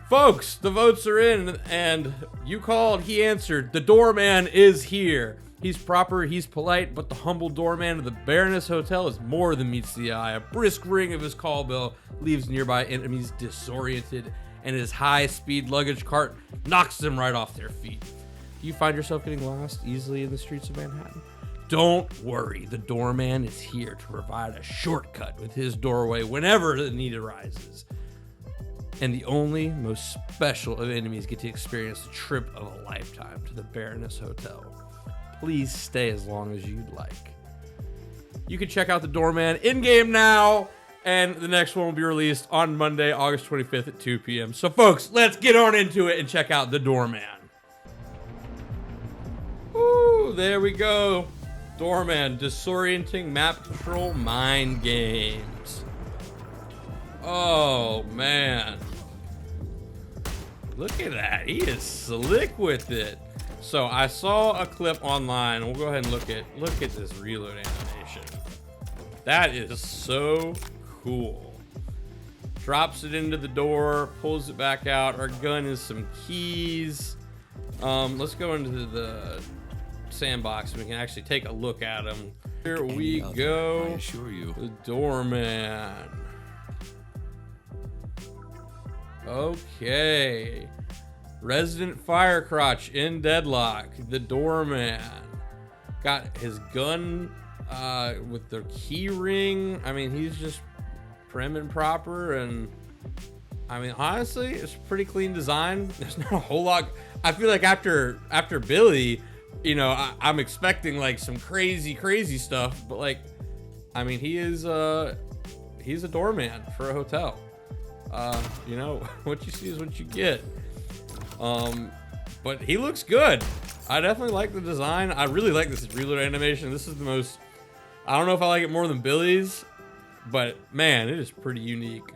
Folks, the votes are in, and you called, he answered. The doorman is here. He's proper, he's polite, but the humble doorman of the Baroness Hotel is more than meets the eye. A brisk ring of his call bell leaves nearby enemies disoriented, and his high-speed luggage cart knocks them right off their feet. Do you find yourself getting lost easily in the streets of Manhattan? Don't worry, the doorman is here to provide a shortcut with his doorway whenever the need arises. And the only most special of enemies get to experience the trip of a lifetime to the Baroness Hotel. Please stay as long as you'd like. You can check out the Doorman in-game now, and the next one will be released on Monday, August 25th at 2 p.m. So folks, let's get on into it and check out the Doorman. Woo, there we go. Doorman, disorienting map control mind games. Oh man. Look at that, he is slick with it. So I saw a clip online. We'll go ahead and look at this reload animation. That is so cool. Drops it into the door, pulls it back out. Our gun is some keys. Let's go into the sandbox and we can actually take a look at them. Here we go. I assure you. The Doorman. Okay. Resident Firecrotch in Deadlock, the Doorman. Got his gun with the key ring. I mean, he's just prim and proper, and I mean, honestly, it's pretty clean design. There's not a whole lot. I feel like after Billy, you know, I'm expecting like some crazy stuff, but like, I mean, he's a doorman for a hotel. You know, what you see is what you get. But he looks good. I definitely like the design. I really like this reload animation. This is the most, I don't know if I like it more than Billy's, but man, it is pretty unique.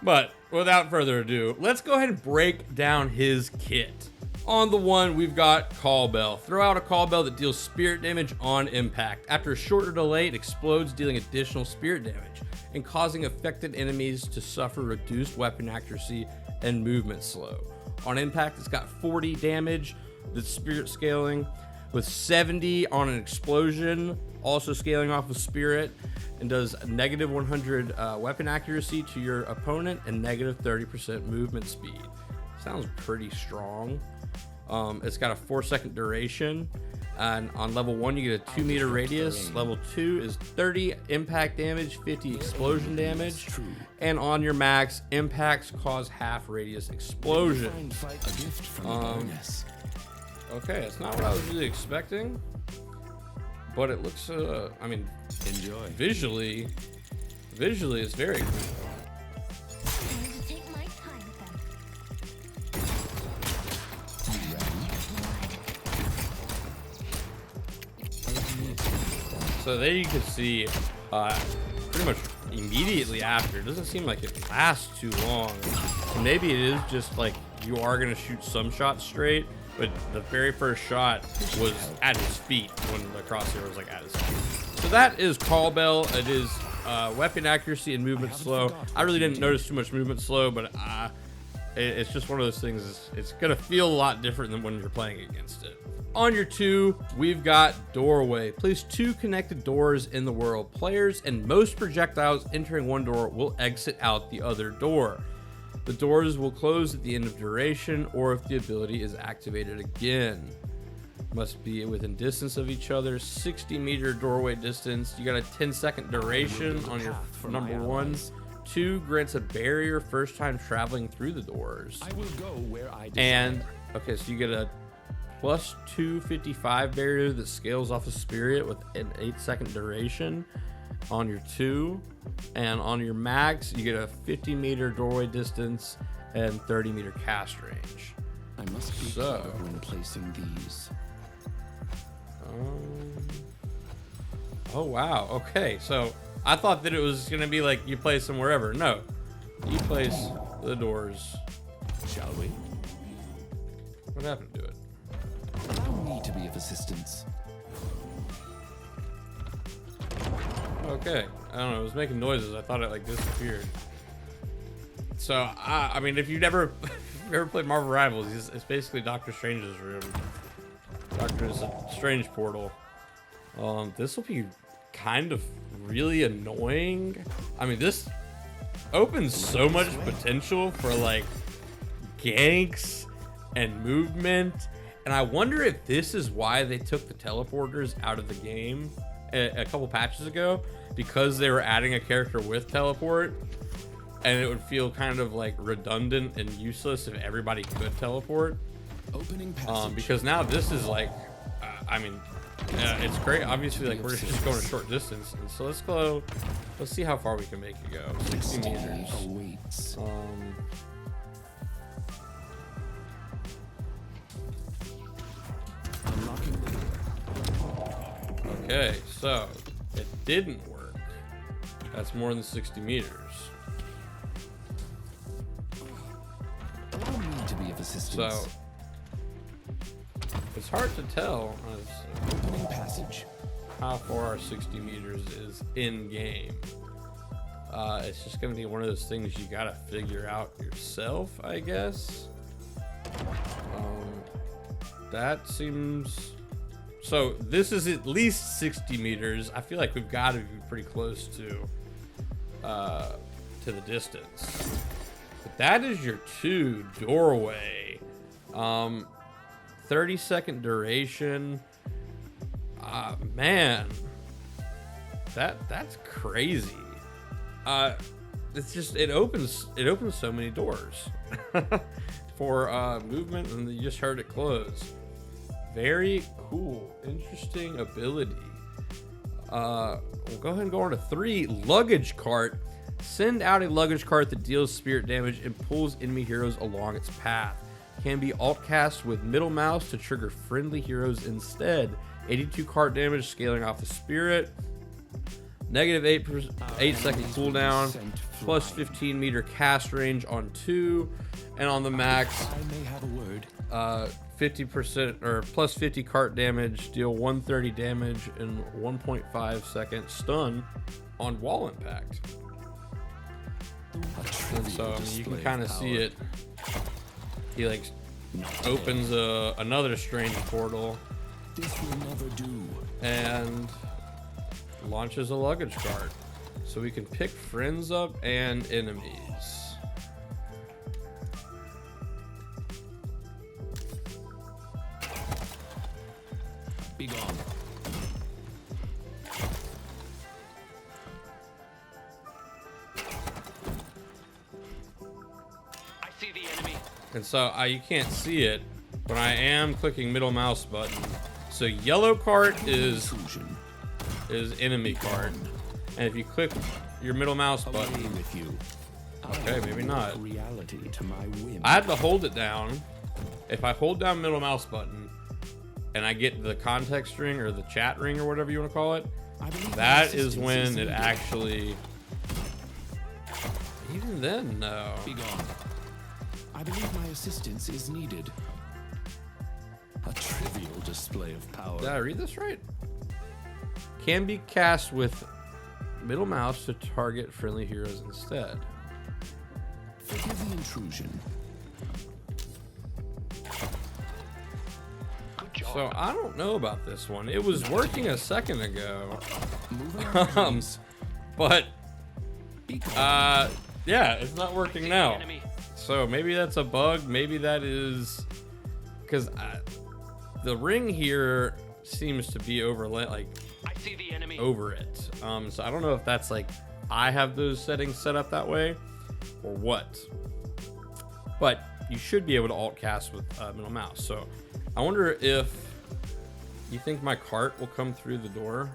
But without further ado, let's go ahead and break down his kit. On the one, we've got Call Bell. Throw out a Call Bell that deals spirit damage on impact. After a shorter delay, it explodes, dealing additional spirit damage and causing affected enemies to suffer reduced weapon accuracy and movement slow. On impact, it's got 40 damage, the spirit scaling, with 70 on an explosion, also scaling off of spirit, and does negative 100 weapon accuracy to your opponent and negative 30% movement speed. Sounds pretty strong. It's got a 4-second duration, and on level 1 you get a 2-meter radius. Level 2 is 30 impact damage, 50 explosion damage, and on your max, impacts cause half radius explosion. Okay, it's not what I was really expecting, but it looks I mean, enjoy. Visually it's very cool. So there you can see pretty much immediately after. It doesn't seem like it lasts too long. So maybe it is just like you are going to shoot some shots straight, but the very first shot was at his feet when the crosshair was like at his feet. So that is Call Bell. It is weapon accuracy and movement slow. I really didn't notice too much movement slow, but it's just one of those things. It's going to feel a lot different than when you're playing against it. On your 2, we've got Doorway. Place 2 connected doors in the world. Players and most projectiles entering one door will exit out the other door. The doors will close at the end of duration or if the ability is activated again. Must be within distance of each other. 60-meter doorway distance. You got a 10-second duration on your number 1. 2 grants a barrier first time traveling through the doors. I will go where I desire. And okay, so you get a plus 255 barrier that scales off of spirit with an 8-second duration on your 2, and on your max you get a 50-meter doorway distance and 30-meter cast range. I must be clever when placing these. Oh wow, okay, so I thought that it was gonna be like you place them wherever. No, you place the doors. Shall we? What happened to it? Allow me to be of assistance. Okay, I don't know, it was making noises. I thought it like disappeared. So I mean, if you've never you ever played Marvel Rivals, it's basically Doctor Strange's room. Doctor Strange portal. This will be kind of really annoying. I mean, this opens so much potential for like ganks and movement, and I wonder if this is why they took the teleporters out of the game a couple patches ago, because they were adding a character with teleport, and it would feel kind of like redundant and useless if everybody could teleport. Opening passage. Because now this is like, I mean, it's great. Obviously, like, we're just going a short distance, and so let's go. Let's see how far we can make it go. 60 meters. Awaits. Unlocking the door. Okay, so it didn't work. That's more than 60 meters. Allow me to be of assistance. So it's hard to tell Opening passage. how far our 60 meters is in game. It's just gonna be one of those things you gotta figure out yourself, I guess. That seems, so this is at least 60 meters. I feel like we've got to be pretty close to the distance. But that is your 2 doorway. 30-second duration. Man, that's crazy. It's just, it opens so many doors for movement, and you just heard it close. Very cool, interesting ability. We'll go ahead and go on to 3. Luggage cart. Send out a luggage cart that deals spirit damage and pulls enemy heroes along its path. Can be alt cast with middle mouse to trigger friendly heroes instead. 82 cart damage scaling off the spirit. Negative 8 second cooldown. Plus 15 meter cast range on 2. And on the max, I may have a word. 50% or plus 50 cart damage, deal 130 damage and 1.5 second stun on wall impact. And so I mean, you can kind of see it. He like opens another strange portal. This will never do. And launches a luggage cart, so we can pick friends up and enemies. Be gone. I see the enemy. And so you can't see it, but I am clicking middle mouse button. So yellow cart is enemy cart, and if you click your middle mouse Away button, with you. okay, maybe not. Reality to my whim. I had to hold it down. If I hold down middle mouse button and I get the context ring or the chat ring or whatever you want to call it, I believe my that is assistance when is it needed. actually. Even then, no. Be gone. I believe my assistance is needed. A trivial display of power. Did I read this right? Can be cast with middle mouse to target friendly heroes instead. Forgive the intrusion. Good job. So I don't know about this one. It was working a second ago, Move around, please. but Be gone. yeah, it's not working See now. the enemy. So maybe that's a bug. Maybe that is because the ring here seems to be over I see the enemy. over it. So I don't know if that's like I have those settings set up that way or what. But you should be able to alt cast with middle mouse. So I wonder if you think my cart will come through the door.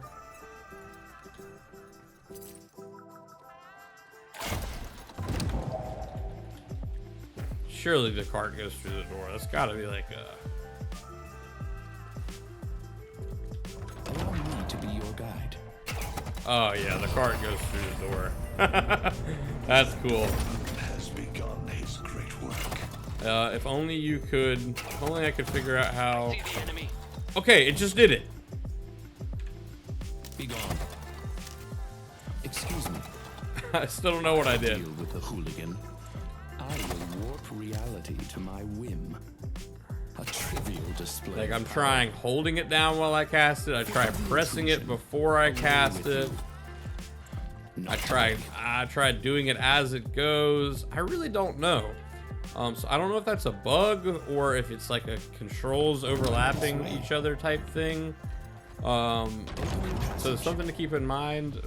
Surely the cart goes through the door. That's got to be like a. Allow me to be your guide. Oh yeah, the cart goes through the door. That's cool. Has begun his great work. If only you could. If only I could figure out how. See the enemy. Okay, it just did it. Be gone. Excuse me. I still don't know what I did. Deal with the hooligan. I will warp reality. reality to my whim. A trivial display. Like, I'm of trying holding it down while I cast it. I try pressing it before I cast it. I tried doing it as it goes. I really don't know. So I don't know if that's a bug or if it's like a controls overlapping each other type thing. So something to keep in mind.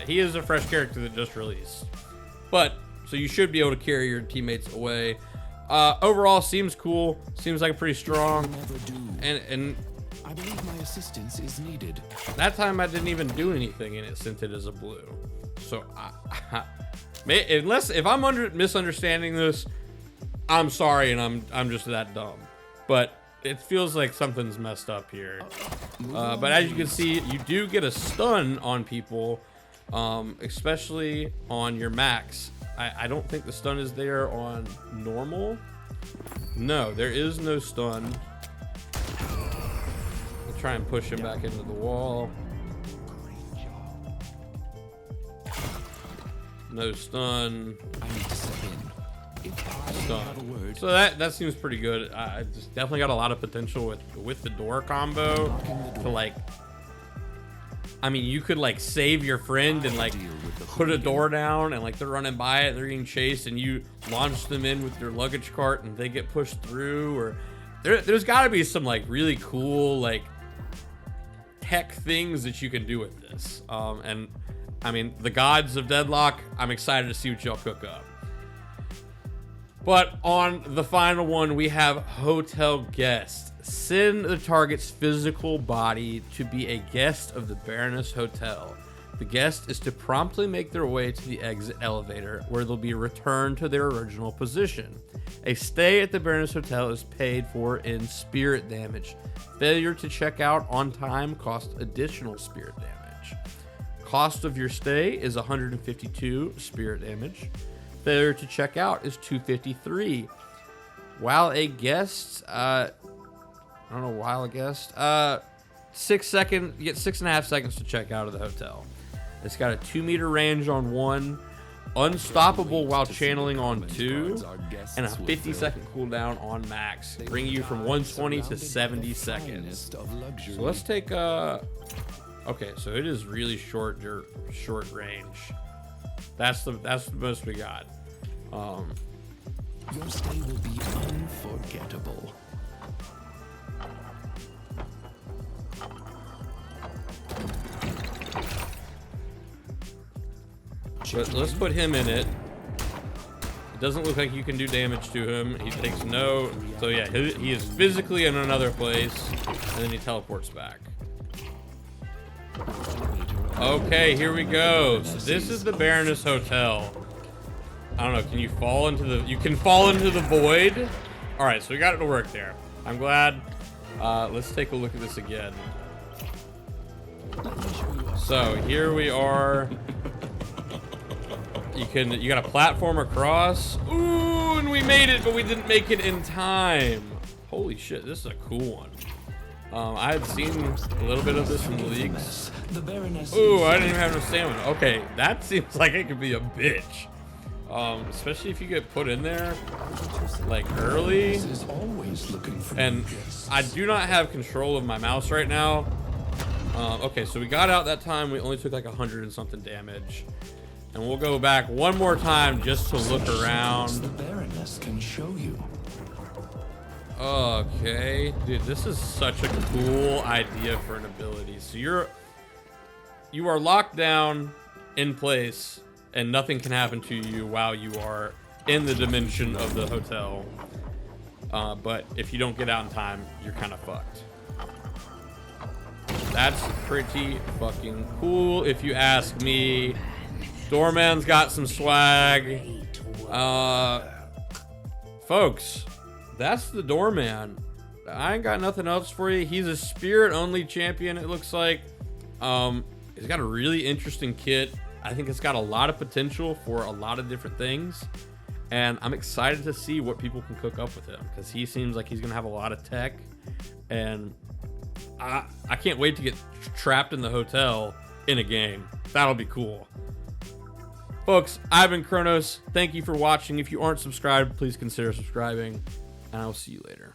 He is a fresh character that just released, but so you should be able to carry your teammates away. Overall, seems cool. Seems like pretty strong. And I believe my assistance is needed. that time I didn't even do anything and it sent it as a blue. So if I'm misunderstanding this, I'm sorry, and I'm just that dumb. But it feels like something's messed up here. But as you can see, you do get a stun on people, especially on your max. I don't think the stun is there on normal. No, there is no stun. I'll try and push him back into the wall. No stun. I need to step in. If I have a word, So that seems pretty good. I just definitely got a lot of potential with the door combo to like. I mean, you could like save your friend and like put a door down and like they're running by it, they're getting chased, and you launch them in with your luggage cart and they get pushed through. Or there's got to be some like really cool like tech things that you can do with this. And I mean, the gods of Deadlock, I'm excited to see what y'all cook up. But on the final one, we have Hotel Guest. Send the target's physical body to be a guest of the Baroness Hotel. The guest is to promptly make their way to the exit elevator, where they'll be returned to their original position. A stay at the Baroness Hotel is paid for in spirit damage. Failure to check out on time costs additional spirit damage. Cost of your stay is 152 spirit damage. Failure to check out is 253. While a guest, you get 6.5 seconds to check out of the hotel. It's got a 2-meter range on 1, unstoppable while channeling on 2, and a 50-second cooldown on max, bringing you from 120 to 70 seconds. So let's take okay, so it is really short range. That's the most we got. your stay will be unforgettable. But let's put him in it. It doesn't look like you can do damage to him. He takes no... So yeah, he is physically in another place, and then he teleports back. Okay, here we go. So this is the Baroness Hotel. I don't know, can you fall into the... You can fall into the void? Alright, so we got it to work there. I'm glad. Let's take a look at this again. So here we are. You got a platform across. Ooh, and we made it, but we didn't make it in time. Holy shit, this is a cool one. I had seen a little bit of this in the leagues. Ooh, I didn't even have no stamina. Okay, that seems like it could be a bitch. Especially if you get put in there like early. And I do not have control of my mouse right now. Okay, so we got out that time. We only took like 100 and something damage. And we'll go back one more time just to look around. The Baroness can show you. Okay, dude, this is such a cool idea for an ability. So you are locked down in place, and nothing can happen to you while you are in the dimension of the hotel. But if you don't get out in time, you're kind of fucked. That's pretty fucking cool, if you ask me. Doorman's got some swag. Folks, that's the Doorman. I ain't got nothing else for you. He's a spirit-only champion, it looks like. He's got a really interesting kit. I think it's got a lot of potential for a lot of different things. And I'm excited to see what people can cook up with him, because he seems like he's going to have a lot of tech. And I can't wait to get trapped in the hotel in a game. That'll be cool. Folks, I've been Kronos. Thank you for watching. If you aren't subscribed, please consider subscribing, and I'll see you later.